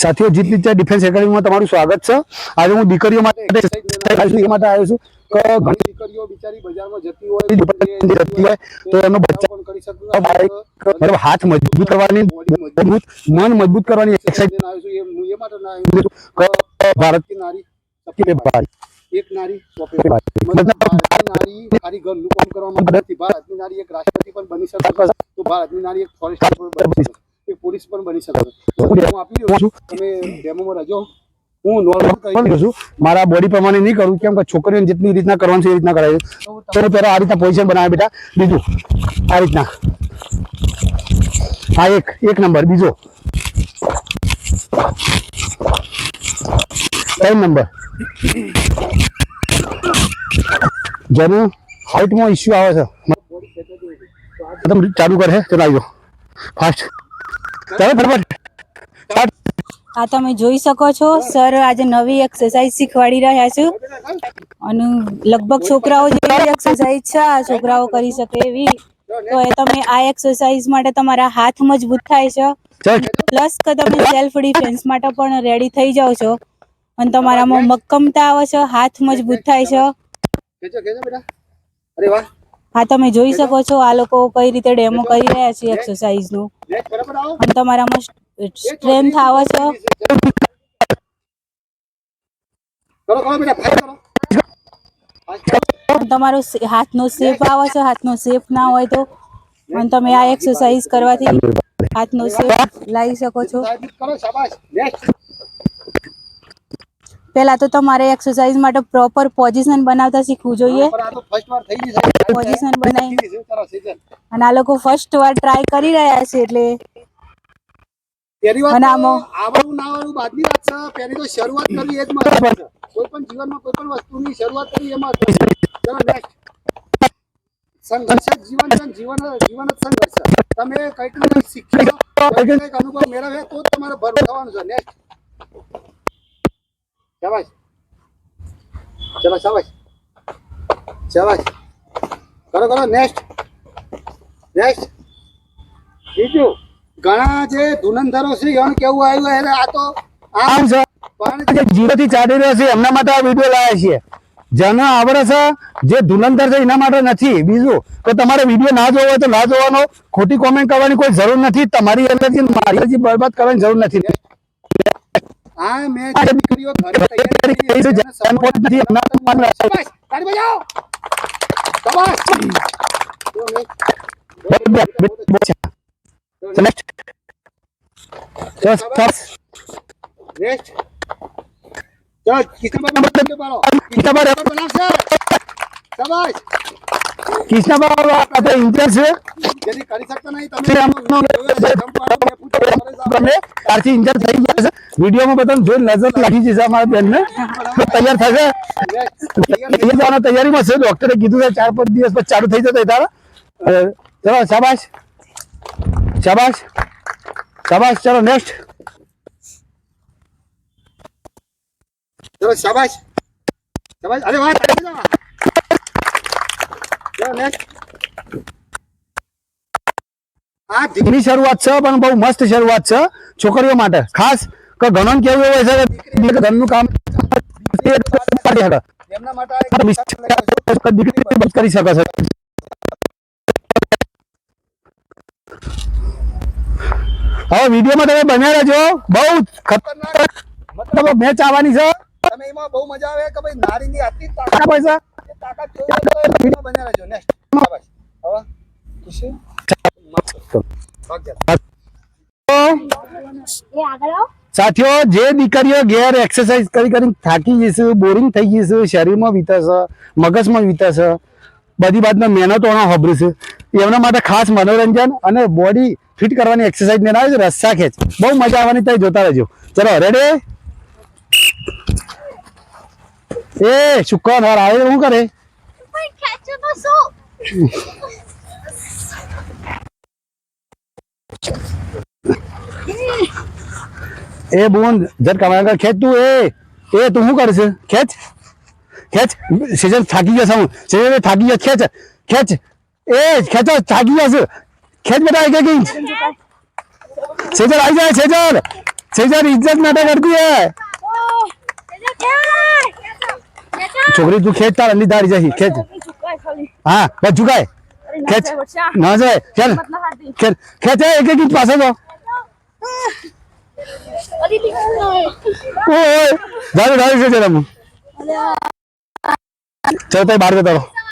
સાથીઓ જીત teacher defence એકેડમીમાં તમારું સ્વાગત છે। આજે હું દીકરીઓ માટે આવ્યો છું કે ઘણી દીકરીઓ બિચારી બજારમાં જતી હોય તો એનો બચ્ચા પણ કરી શકે, હાથ મજબૂત કરવાની, મન મજબૂત કરવાની એક્સરસાઇઝ આવ્યો છું। એ માટે ના આવ્યો કે ભારત की नारी सबके भाई, एक नारी सबके भाई, मतलब नारी खाली ઘરનું કામ કરવા માટે નથી। ભારતની નારી એક રાષ્ટ્રપતિ પણ બની શકે છે, તો ભારતની નારી એક ફોરેસ્ટર પણ બની શકે, એક પોલીસ પણ બની શકે છે। હું આપી રહ્યો છું, તમે ડેમોમાં રહેજો। હું નોર્મલ કરી રહ્યો છું, મારા બોડી પ્રમાણે નહીં કરું, કેમ કે છોકરીઓને જેટલી રીતના કરવાનું છે એ રીતના કરાય। તો પહેલા આ રીતના પોઝિશન બનાવે બેટા, બીજું આ રીતના, આ એક નંબર, બીજો 3 નંબર। જેનું હાઇટમાં ઇસ્યુ આવે છે તમે ચાલુ કરે ચલો આવ્યો ફાસ્ટ ચાલો ફટાફટ। આ તમે જોઈ શકો છો સર આજે નવી એક્સરસાઇઝ શીખવાડી રહ્યા છે અને લગભગ છોકરાઓ જેવી એક્સરસાઇઝ છે આ છોકરાઓ કરી શકે એવી। તો એ તમે આ એક્સરસાઇઝ માટે તમારા હાથ મજબૂત થાય છે, પ્લસ કે તમે સેલ્ફ ડિફેન્સ માટે પણ રેડી થઈ જાઓ છો અને તમારામાં મક્કમતા આવે છે, હાથ મજબૂત થાય છે। હા તમે જોઈ શકો છો આ લોકો કઈ રીતે ડેમો કરી રહ્યા છે એક્સરસાઇઝ નું અને તમારામાં સ્ટ્રેન્થ આવે છે। તમારો હાથનો શેપ આવે છે, હાથનો શેપ ના હોય તો અને તમે આ એક્સરસાઇઝ કરવાથી હાથનો શેપ લાવી શકો છો। પહેલા તો તમારે એક્સરસાઇઝ માટે પ્રોપર પોઝિશન બનાવતા શીખવું જોઈએ। પોઝિશન બનાવી અને આ લોકો ફર્સ્ટ વાર ટ્રાય કરી રહ્યા છે એટલે પહેલી વાત આવડવું ના આવડવું બાદની વાત છે, પહેલી તો શરૂઆત કરવી એ જ મહત્વનું છે। કોઈ પણ જીવનમાં કોઈ પણ વસ્તુની શરૂઆત કરવી એ મહત્વનું છે। ચલો નેક્સ્ટ, સંઘર્ષ જીવન છે, જીવન જ સંઘર્ષ છે। તમે કંઈક ને કંઈક શીખ્યો, કંઈક અનુભવ મેળવ્યો તો જ તમારે ભર થવાનું છે। નેક્સ્ટ, શાબાશ, ચલો શાબાશ શાબાશ, કરો કરો નેક્સ્ટ નેક્સ્ટ। બીજું ઘણા જે ધુરંધરો છે એનું કેવું આવ્યું આ તો આમ છે, પણ જે 0 થી ચાલી રહ્યો છે એમના માટે આ વિડીયો લાવ્યા છીએ। જેને આવડે છે, જે ધુરંધર છે એના માટે નથી। બીજું તો તમારે વિડીયો ના જોવો હોય તો ના જોવાનો, ખોટી કોમેન્ટ કરવાની કોઈ જરૂર નથી, તમારી એનર્જી મારી એનર્જી બરબાદ કરવાની જરૂર નથી। આ મેં જે દીકરીઓ ઘરે તૈયારી કરી છે જેને સપોર્ટ નથી એમના શાબાશ તાળી બજાવો શાબાશ। નેક્સ્ટ નેક્સ્ટ ચલો કિસ્તા બનાવશે શાબાશ। કિસ્તા આપણે ઇન્ટરેસ્ટ છે જેની કરી શકતા નહીં તમે આરથી ઇન્ટર થઈ ગયા છે વિડીયોમાં બધાને જોઈ નજર લાગી જશે અમારા બેનને તૈયાર થશે તૈયારીમાં છે। ડોક્ટરે કીધું છે 4-5 દિવસ પછી ચાલુ થઈ જશે તારા। ચલો શાબાશ શાબાશ શાબાશ, ચલો નેક્સ્ટ, ચલો શાબાશ શાબાશ, અરે વાહ ચલો નેક્સ્ટ। આ ધીમી શરૂઆત છે પણ બહુ મસ્ત શરૂઆત છે છોકરીઓ માટે ખાસ કે ઘણો કેવું હોય છે કે ઘરનું કામ એમના માટે દીકરી બંધ કરી શકે છે। હવે વિડીયોમાં તમે બન્યા રહેજો, બહુ ખતરનાક મતલબ મેચ આવવાની છે, તમે એમાં બહુ મજા આવે કે ભાઈ નારીની આટલી તાકાત હોય છે, તાકાત જોઈ બન્યા રહેજો। નેક્સ્ટ શાબાશ, હવે ખુશી સાથીઓ જે દીકરીઓ ઘેર એક્સરસાઇઝ કરી કરીને થાકી જશે, બોરિંગ થઈ જશે, શરીરમાં વીતશે, મગજમાં વીતશે, બધી બાજુના મહેનતો હોભરી છે, એમના માટે ખાસ મનોરંજન અને બોડી ફિટ કરવાની એક્સરસાઇઝ ને આવે છે રસ્સા ખેંચ, બહુ મજા આવવાની ત્યાં જોતા રહેજો। ચલો રેડી, એ શુક્ર વાર આવે શું કરે એ બોન જર કમાયા ખેંચ તું, એ તું શું કરશે ખેંચ ખેંચ, સેજલ થાકી જશે, હું સેજલ થાકી જશે, ખેંચ ખેંચ, એ ખેંચો થાકી જશે, ખેંચ બેટા 1 ઇંચ, સેજલ આવી જાય સેજલ સેજા ઇજ્જત નાટક કરતી હે છોકરી તું ખેંચ તાર અંડી તારી જઈ ખેંચ હા બસ ઝુકાય ખેંચ ના જાય ચાલ ખેંચ ખેંચ એક એક ઇંચ પાસે જાઓ ઓય જાડો છે જરા ચલ તઈ બહાર જતો રહો